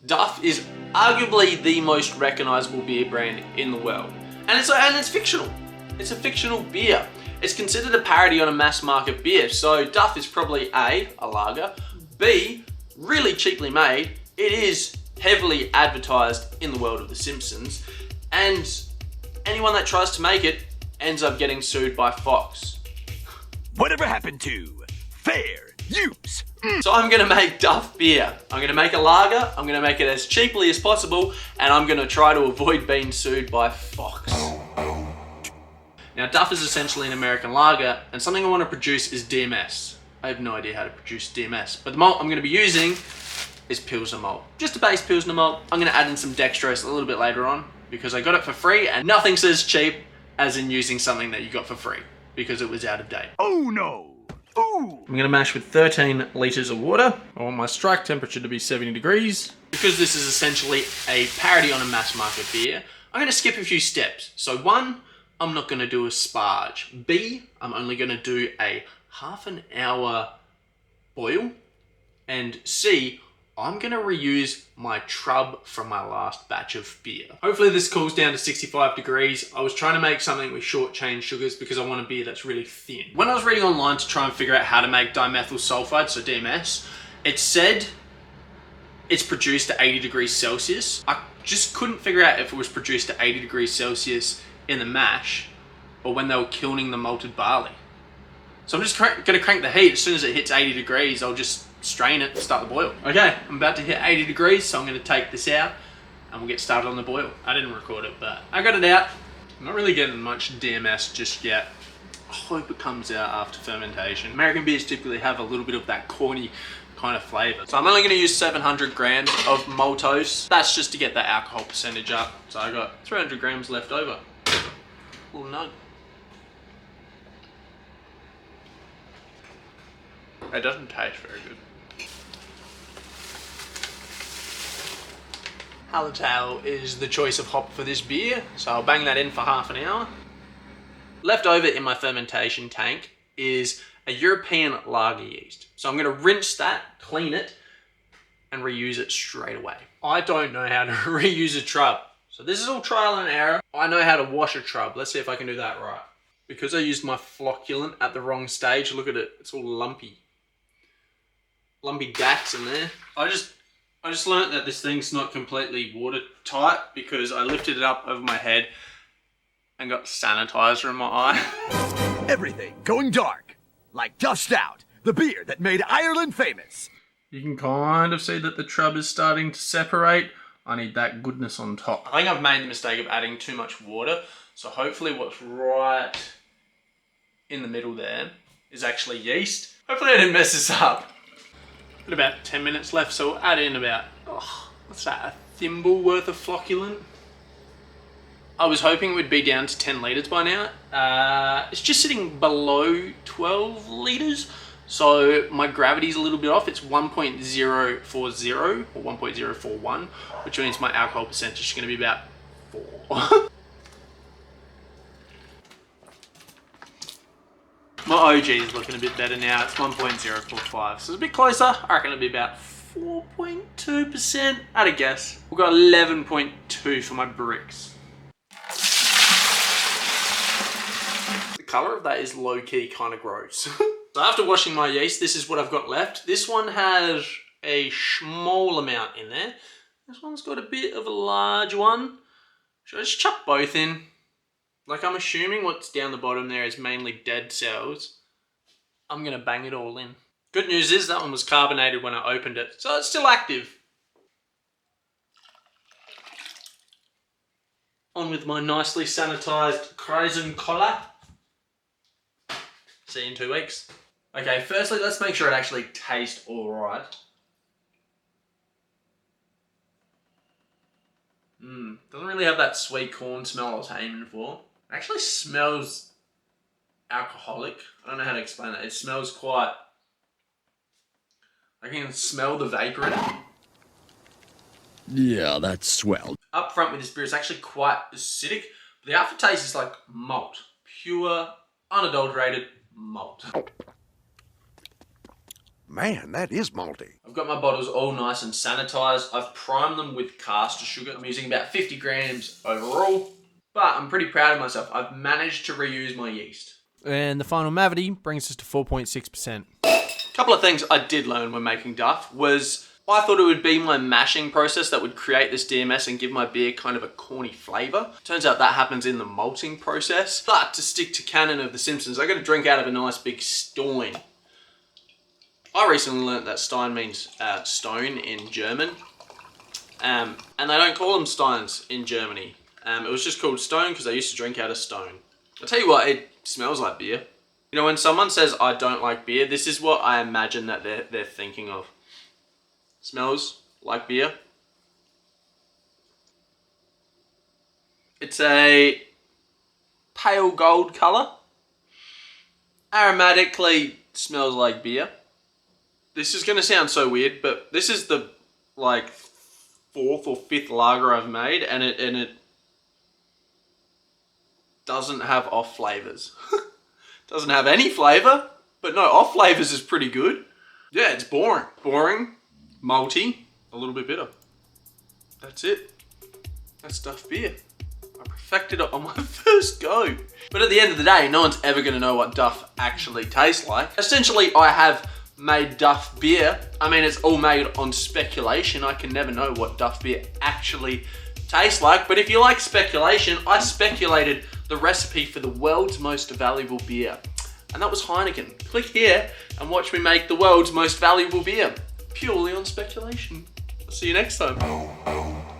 Duff is arguably the most recognizable beer brand in the world. And it's fictional. It's a fictional beer. It's considered a parody on a mass market beer. So Duff is probably A lager, B, really cheaply made. It is heavily advertised in the world of The Simpsons. And anyone that tries to make it ends up getting sued by Fox. Whatever happened to fair use? So I'm gonna make Duff beer. I'm gonna make a lager, I'm gonna make it as cheaply as possible, and I'm gonna try to avoid being sued by Fox. Now Duff is essentially an American lager, and something I wanna produce is DMS. I have no idea how to produce DMS, but the malt I'm gonna be using is Pilsner malt. Just a base Pilsner malt. I'm gonna add in some dextrose a little bit later on, because I got it for free, and nothing says cheap as in using something that you got for free, because it was out of date. Oh no! Ooh. I'm gonna mash with 13 liters of water. I want my strike temperature to be 70 degrees. Because this is essentially a parody on a mass market beer, I'm gonna skip a few steps. So 1, I'm not gonna do a sparge. B, I'm only gonna do a half an hour boil. And C, I'm gonna reuse my trub from my last batch of beer. Hopefully this cools down to 65 degrees. I was trying to make something with short chain sugars because I want a beer that's really thin. When I was reading online to try and figure out how to make dimethyl sulfide, so DMS, it said it's produced at 80 degrees Celsius. I just couldn't figure out if it was produced at 80 degrees Celsius in the mash or when they were kilning the malted barley. So I'm just gonna crank the heat. As soon as it hits 80 degrees, I'll just strain it and start the boil. Okay, I'm about to hit 80 degrees, so I'm gonna take this out and we'll get started on the boil. I didn't record it, but I got it out. I'm not really getting much DMS just yet. I hope it comes out after fermentation. American beers typically have a little bit of that corny kind of flavor. So I'm only gonna use 700 grams of maltose. That's just to get the alcohol percentage up. So I got 300 grams left over. Little nug. It doesn't taste very good. Hallertau is the choice of hop for this beer, so I'll bang that in for half an hour. Left over in my fermentation tank is a European lager yeast. So I'm gonna rinse that, clean it, and reuse it straight away. I don't know how to reuse a trub. So this is all trial and error. I know how to wash a trub. Let's see if I can do that right. Because I used my flocculant at the wrong stage, look at it, it's all lumpy. Lumpy dacks in there. I just learnt that this thing's not completely watertight because I lifted it up over my head and got sanitizer in my eye. Everything going dark, like Duff Stout, the beer that made Ireland famous. You can kind of see that the trub is starting to separate. I need that goodness on top. I think I've made the mistake of adding too much water, so hopefully what's right in the middle there is actually yeast. Hopefully I didn't mess this up. Got about 10 minutes left, so we'll add in about, what's that, a thimble worth of flocculant? I was hoping it would be down to 10 litres by now. It's just sitting below 12 litres, so my gravity's a little bit off. It's 1.040 or 1.041, which means my alcohol percentage is going to be about 4. My OG is looking a bit better now. It's 1.045, so it's a bit closer. I reckon it'll be about 4.2%. I'd a guess. We've got 11.2 for my bricks. The colour of that is low-key kind of gross. So after washing my yeast, this is what I've got left. This one has a small amount in there. This one's got a bit of a large one. Should I just chuck both in? Like, I'm assuming what's down the bottom there is mainly dead cells. I'm gonna bang it all in. Good news is that one was carbonated when I opened it, so it's still active. On with my nicely sanitized Kreisen collar. See you in 2 weeks. Okay, firstly, let's make sure it actually tastes all right. Doesn't really have that sweet corn smell I was aiming for. It actually smells alcoholic. I don't know how to explain that. It smells quite... I can smell the vapor in it. Yeah, that's swell. Up front with this beer, it's actually quite acidic. But the aftertaste is like malt. Pure, unadulterated malt. Man, that is malty. I've got my bottles all nice and sanitized. I've primed them with caster sugar. I'm using about 50 grams overall, but I'm pretty proud of myself. I've managed to reuse my yeast. And the final Mavity brings us to 4.6%. A couple of things I did learn when making Duff was I thought it would be my mashing process that would create this DMS and give my beer kind of a corny flavour. Turns out that happens in the malting process. But to stick to canon of The Simpsons, I got to drink out of a nice big stein. I recently learnt that Stein means stone in German. And they don't call them Steins in Germany. It was just called Stone because I used to drink out of stone. I'll tell you what, it smells like beer. You know, when someone says, I don't like beer, this is what I imagine that they're thinking of. Smells like beer. It's a pale gold colour. Aromatically smells like beer. This is going to sound so weird, but this is the like 4th or 5th lager I've made, and it doesn't have off flavours. Doesn't have any flavour, but no, off flavours is pretty good. Yeah, it's boring. Boring, malty, a little bit bitter. That's it. That's Duff beer. I perfected it on my first go. But at the end of the day, no one's ever going to know what Duff actually tastes like. Essentially, I have made Duff beer. I mean, it's all made on speculation. I can never know what Duff beer actually tastes like. But if you like speculation, I speculated the recipe for the world's most valuable beer. And that was Heineken. Click here and watch me make the world's most valuable beer. Purely on speculation. I'll see you next time.